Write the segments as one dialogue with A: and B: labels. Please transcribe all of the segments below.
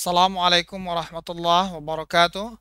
A: Assalamualaikum warahmatullahi wabarakatuh.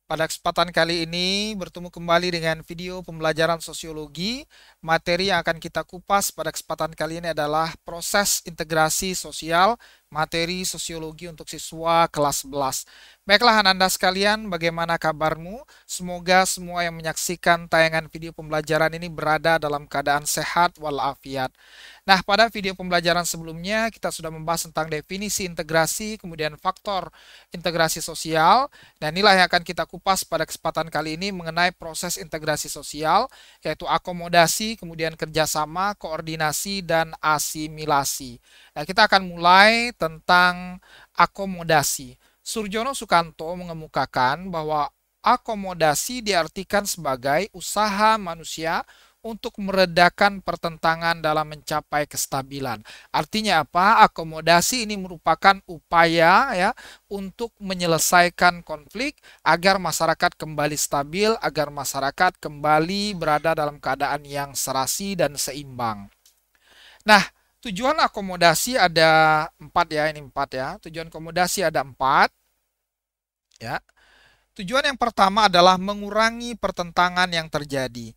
A: Pada kesempatan kali ini bertemu kembali dengan video pembelajaran sosiologi. Materi yang akan kita kupas pada kesempatan kali ini adalah proses integrasi sosial, materi sosiologi untuk siswa kelas 11. Baiklah Anda sekalian, bagaimana kabarmu? Semoga semua yang menyaksikan tayangan video pembelajaran ini berada dalam keadaan sehat walafiat. Nah, pada video pembelajaran sebelumnya kita sudah membahas tentang definisi integrasi, kemudian faktor integrasi sosial, dan inilah yang akan kita kupas pada kesempatan kali ini mengenai proses integrasi sosial, yaitu akomodasi, kemudian kerjasama, koordinasi, dan asimilasi. Nah, kita akan mulai tentang akomodasi. Surjono Sukanto mengemukakan bahwa akomodasi diartikan sebagai usaha manusia untuk meredakan pertentangan dalam mencapai kestabilan. Artinya apa? Akomodasi ini merupakan upaya ya untuk menyelesaikan konflik agar masyarakat kembali stabil, agar masyarakat kembali berada dalam keadaan yang serasi dan seimbang. Nah, tujuan akomodasi ada empat ya, ini empat ya. Tujuan akomodasi ada empat ya. Tujuan yang pertama adalah mengurangi pertentangan yang terjadi.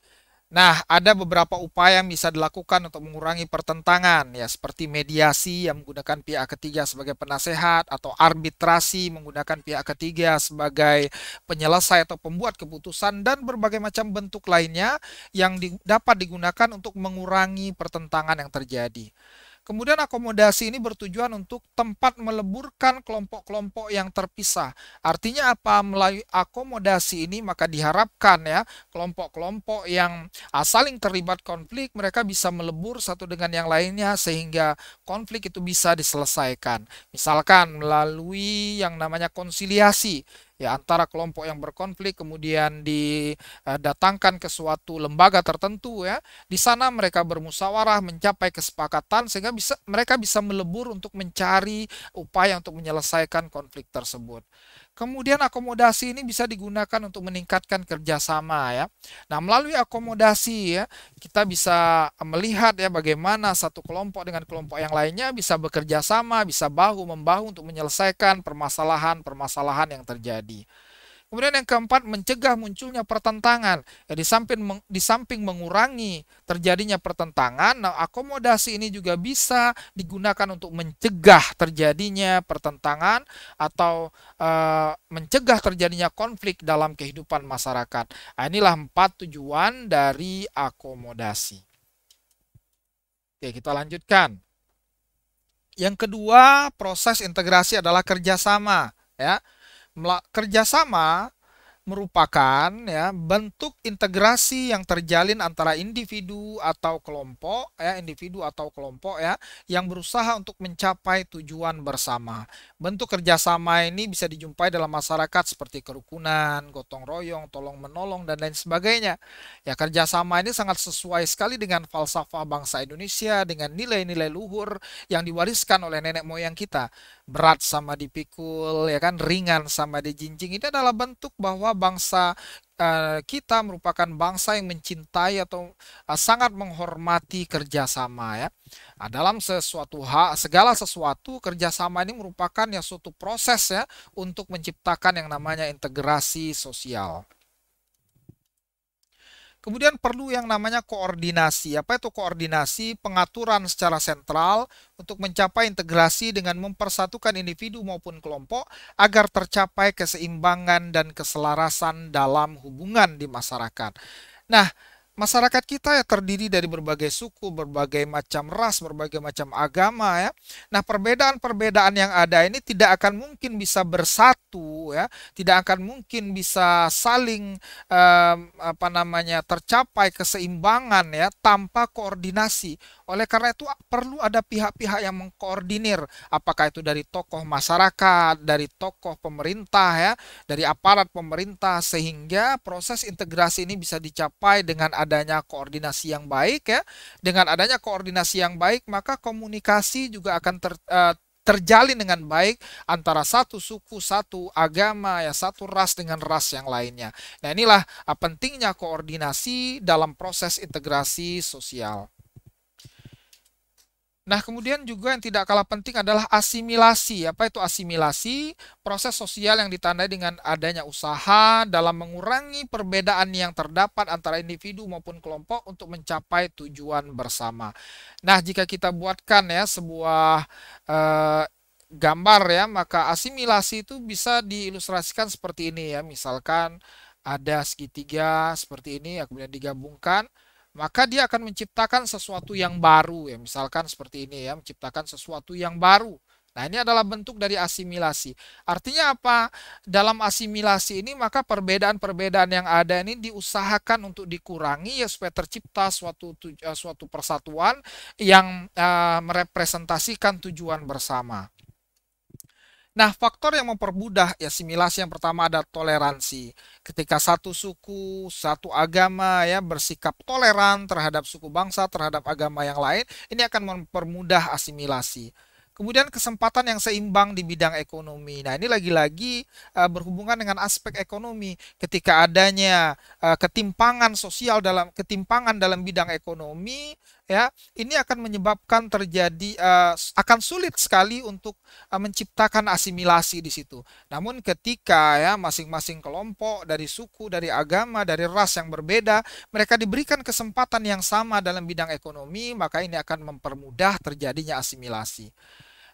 A: Nah, ada beberapa upaya yang bisa dilakukan untuk mengurangi pertentangan, ya, seperti mediasi yang menggunakan pihak ketiga sebagai penasehat, atau arbitrasi menggunakan pihak ketiga sebagai penyelesai atau pembuat keputusan, dan berbagai macam bentuk lainnya yang dapat digunakan untuk mengurangi pertentangan yang terjadi. Kemudian akomodasi ini bertujuan untuk tempat meleburkan kelompok-kelompok yang terpisah. Artinya apa? Melalui akomodasi ini maka diharapkan ya kelompok-kelompok yang saling terlibat konflik mereka bisa melebur satu dengan yang lainnya sehingga konflik itu bisa diselesaikan. Misalkan melalui yang namanya konsiliasi ya antara kelompok yang berkonflik kemudian didatangkan ke suatu lembaga tertentu ya. Di sana mereka bermusyawarah mencapai kesepakatan sehingga mereka bisa melebur untuk mencari upaya untuk menyelesaikan konflik tersebut. Kemudian akomodasi ini bisa digunakan untuk meningkatkan kerjasama ya. Nah, melalui akomodasi ya, kita bisa melihat ya bagaimana satu kelompok dengan kelompok yang lainnya bisa bekerja sama, bisa bahu-membahu untuk menyelesaikan permasalahan-permasalahan yang terjadi. Kemudian yang keempat, mencegah munculnya pertentangan. Ya, di samping mengurangi terjadinya pertentangan, nah akomodasi ini juga bisa digunakan untuk mencegah terjadinya pertentangan atau mencegah terjadinya konflik dalam kehidupan masyarakat. Nah, inilah 4 tujuan dari akomodasi. Oke, kita lanjutkan. Yang kedua, proses integrasi adalah kerjasama. Ya, kerjasama merupakan ya bentuk integrasi yang terjalin antara individu atau kelompok ya yang berusaha untuk mencapai tujuan bersama. Bentuk kerjasama ini bisa dijumpai dalam masyarakat seperti kerukunan, gotong royong, tolong menolong dan lain sebagainya. Ya, kerjasama ini sangat sesuai sekali dengan falsafah bangsa Indonesia dengan nilai-nilai luhur yang diwariskan oleh nenek moyang kita. Berat sama dipikul ya kan, ringan sama dijinjing. Ini adalah bentuk bahwa bangsa kita merupakan bangsa yang mencintai atau sangat menghormati kerjasama ya. Nah, dalam segala sesuatu kerjasama ini merupakan ya suatu proses ya untuk menciptakan yang namanya integrasi sosial. Kemudian perlu yang namanya koordinasi. Apa itu koordinasi? Pengaturan secara sentral untuk mencapai integrasi dengan mempersatukan individu maupun kelompok agar tercapai keseimbangan dan keselarasan dalam hubungan di masyarakat. Nah, masyarakat kita ya terdiri dari berbagai suku, berbagai macam ras, berbagai macam agama ya. Nah, perbedaan-perbedaan yang ada ini tidak akan mungkin bisa bersatu ya, tidak akan mungkin bisa saling tercapai keseimbangan ya tanpa koordinasi. Oleh karena itu perlu ada pihak-pihak yang mengkoordinir, apakah itu dari tokoh masyarakat, dari tokoh pemerintah ya, dari aparat pemerintah sehingga proses integrasi ini bisa dicapai dengan adanya koordinasi yang baik ya. Dengan adanya koordinasi yang baik, maka komunikasi juga akan terjalin dengan baik antara satu suku, satu agama, ya satu ras dengan ras yang lainnya. Nah, inilah pentingnya koordinasi dalam proses integrasi sosial. Nah, kemudian juga yang tidak kalah penting adalah asimilasi. Apa itu asimilasi? Proses sosial yang ditandai dengan adanya usaha dalam mengurangi perbedaan yang terdapat antara individu maupun kelompok untuk mencapai tujuan bersama. Nah, jika kita buatkan ya sebuah eh, gambar ya, maka asimilasi itu bisa diilustrasikan seperti ini ya. Misalkan ada segitiga seperti ini ya, kemudian digabungkan maka dia akan menciptakan sesuatu yang baru ya misalkan seperti ini ya menciptakan sesuatu yang baru. Nah, ini adalah bentuk dari asimilasi. Artinya apa? Dalam asimilasi ini maka perbedaan-perbedaan yang ada ini diusahakan untuk dikurangi ya supaya tercipta suatu persatuan yang merepresentasikan tujuan bersama. Nah, faktor yang mempermudah asimilasi yang pertama ada toleransi. Ketika satu suku, satu agama ya bersikap toleran terhadap suku bangsa, terhadap agama yang lain, ini akan mempermudah asimilasi. Kemudian kesempatan yang seimbang di bidang ekonomi. Nah, ini lagi-lagi berhubungan dengan aspek ekonomi. Ketika adanya ketimpangan dalam bidang ekonomi, ya, ini akan menyebabkan terjadi akan sulit sekali untuk menciptakan asimilasi di situ. Namun ketika ya masing-masing kelompok dari suku, dari agama, dari ras yang berbeda, mereka diberikan kesempatan yang sama dalam bidang ekonomi, maka ini akan mempermudah terjadinya asimilasi.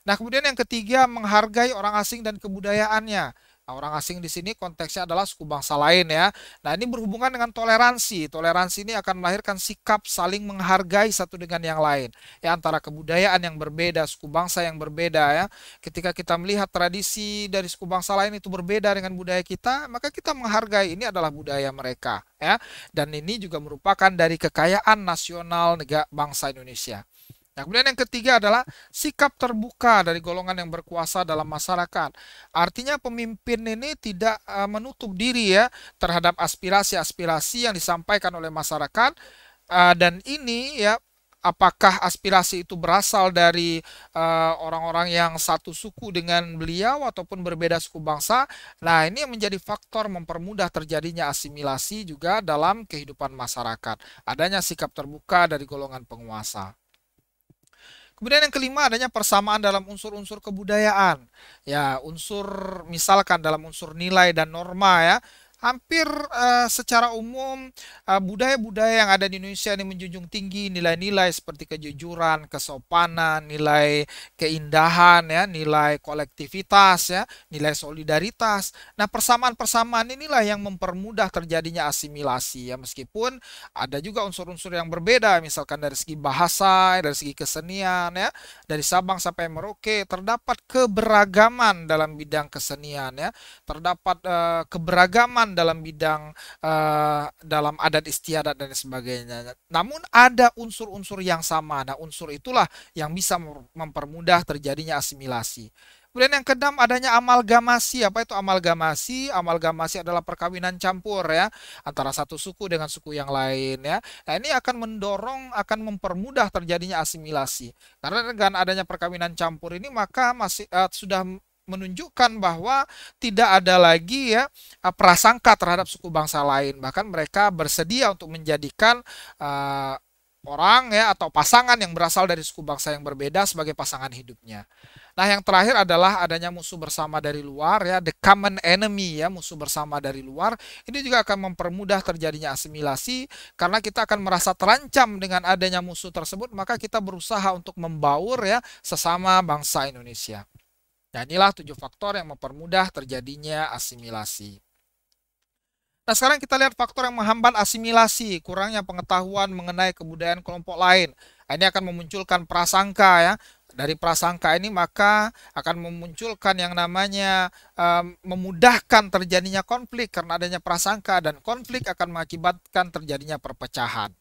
A: Nah, kemudian yang ketiga, menghargai orang asing dan kebudayaannya. Nah, orang asing di sini konteksnya adalah suku bangsa lain ya. Nah, ini berhubungan dengan toleransi. Toleransi ini akan melahirkan sikap saling menghargai satu dengan yang lain. Ya, antara kebudayaan yang berbeda, suku bangsa yang berbeda ya. Ketika kita melihat tradisi dari suku bangsa lain itu berbeda dengan budaya kita, maka kita menghargai ini adalah budaya mereka ya. Dan ini juga merupakan dari kekayaan nasional negara bangsa Indonesia. Nah, kemudian yang ketiga adalah sikap terbuka dari golongan yang berkuasa dalam masyarakat. Artinya pemimpin ini tidak menutup diri ya terhadap aspirasi-aspirasi yang disampaikan oleh masyarakat. Dan ini ya apakah aspirasi itu berasal dari orang-orang yang satu suku dengan beliau ataupun berbeda suku bangsa. Nah, ini yang menjadi faktor mempermudah terjadinya asimilasi juga dalam kehidupan masyarakat. Adanya sikap terbuka dari golongan penguasa. Kemudian yang kelima adanya persamaan dalam unsur-unsur kebudayaan. Ya, unsur misalkan dalam unsur nilai dan norma ya. Hampir secara umum budaya-budaya yang ada di Indonesia ini menjunjung tinggi nilai-nilai seperti kejujuran, kesopanan, nilai keindahan ya, nilai kolektivitas ya, nilai solidaritas. Nah, persamaan-persamaan inilah yang mempermudah terjadinya asimilasi ya meskipun ada juga unsur-unsur yang berbeda misalkan dari segi bahasa, dari segi kesenian ya, dari Sabang sampai Merauke terdapat keberagaman dalam bidang kesenian ya, terdapat keberagaman dalam bidang dalam adat istiadat dan sebagainya. Namun ada unsur-unsur yang sama. Nah, unsur itulah yang bisa mempermudah terjadinya asimilasi. Kemudian yang kedam adanya amalgamasi. Apa itu amalgamasi? Amalgamasi adalah perkawinan campur ya antara satu suku dengan suku yang lain ya. Nah, ini akan mendorong, akan mempermudah terjadinya asimilasi. Karena dengan adanya perkawinan campur ini maka masih sudah menunjukkan bahwa tidak ada lagi ya prasangka terhadap suku bangsa lain. Bahkan mereka bersedia untuk menjadikan uh, orang ya atau pasangan yang berasal dari suku bangsa yang berbeda sebagai pasangan hidupnya. Nah, yang terakhir adalah adanya musuh bersama dari luar ya, the common enemy ya, musuh bersama dari luar. Ini juga akan mempermudah terjadinya asimilasi karena kita akan merasa terancam dengan adanya musuh tersebut, maka kita berusaha untuk membaur ya sesama bangsa Indonesia. Nah, inilah 7 faktor yang mempermudah terjadinya asimilasi. Nah, sekarang kita lihat faktor yang menghambat asimilasi, kurangnya pengetahuan mengenai kebudayaan kelompok lain. Nah, ini akan memunculkan prasangka ya. Dari prasangka ini maka akan memunculkan yang namanya memudahkan terjadinya konflik karena adanya prasangka dan konflik akan mengakibatkan terjadinya perpecahan.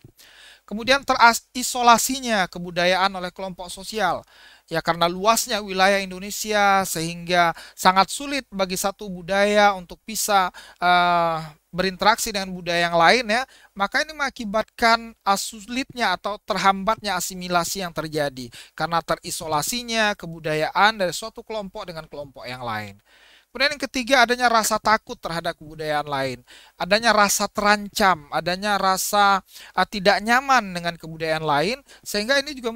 A: Kemudian terisolasinya kebudayaan oleh kelompok sosial. Ya karena luasnya wilayah Indonesia sehingga sangat sulit bagi satu budaya untuk bisa berinteraksi dengan budaya yang lain ya, maka ini mengakibatkan sulitnya atau terhambatnya asimilasi yang terjadi karena terisolasinya kebudayaan dari suatu kelompok dengan kelompok yang lain. Kemudian yang ketiga, adanya rasa takut terhadap kebudayaan lain, adanya rasa terancam, adanya rasa tidak nyaman dengan kebudayaan lain, sehingga ini juga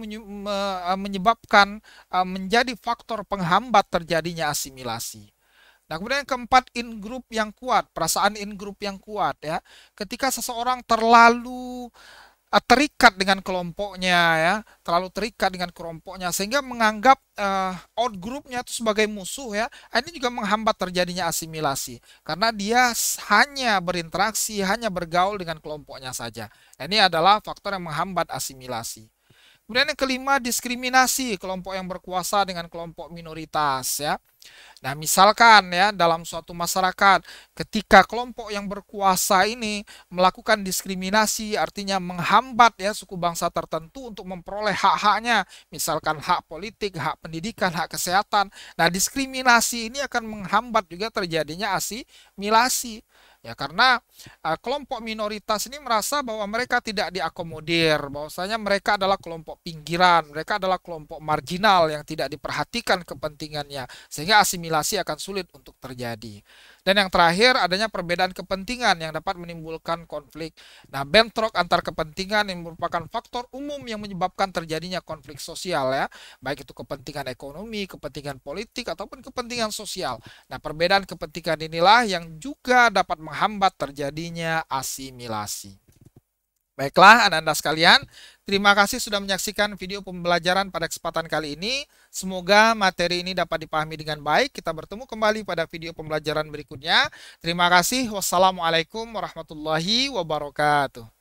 A: menyebabkan menjadi faktor penghambat terjadinya asimilasi. Nah, kemudian yang keempat, in group yang kuat, perasaan in group yang kuat ya. Ketika seseorang terlalu terikat dengan kelompoknya ya, terlalu terikat dengan kelompoknya sehingga menganggap out groupnya itu sebagai musuh ya. Ini juga menghambat terjadinya asimilasi karena dia hanya berinteraksi, hanya bergaul dengan kelompoknya saja. Ini adalah faktor yang menghambat asimilasi. Kemudian yang kelima, diskriminasi kelompok yang berkuasa dengan kelompok minoritas ya. Nah, misalkan ya dalam suatu masyarakat ketika kelompok yang berkuasa ini melakukan diskriminasi, artinya menghambat ya suku bangsa tertentu untuk memperoleh hak-haknya, misalkan hak politik, hak pendidikan, hak kesehatan. Nah, diskriminasi ini akan menghambat juga terjadinya asimilasi. Ya, karena kelompok minoritas ini merasa bahwa mereka tidak diakomodir, bahwasanya mereka adalah kelompok pinggiran, mereka adalah kelompok marginal yang tidak diperhatikan kepentingannya, sehingga asimilasi akan sulit untuk terjadi. Dan yang terakhir, adanya perbedaan kepentingan yang dapat menimbulkan konflik. Nah, bentrok antar kepentingan yang merupakan faktor umum yang menyebabkan terjadinya konflik sosial ya, baik itu kepentingan ekonomi, kepentingan politik, ataupun kepentingan sosial. Nah, perbedaan kepentingan inilah yang juga dapat menghambat terjadinya asimilasi. Baiklah, anak-anak sekalian, terima kasih sudah menyaksikan video pembelajaran pada kesempatan kali ini. Semoga materi ini dapat dipahami dengan baik. Kita bertemu kembali pada video pembelajaran berikutnya. Terima kasih. Wassalamualaikum warahmatullahi wabarakatuh.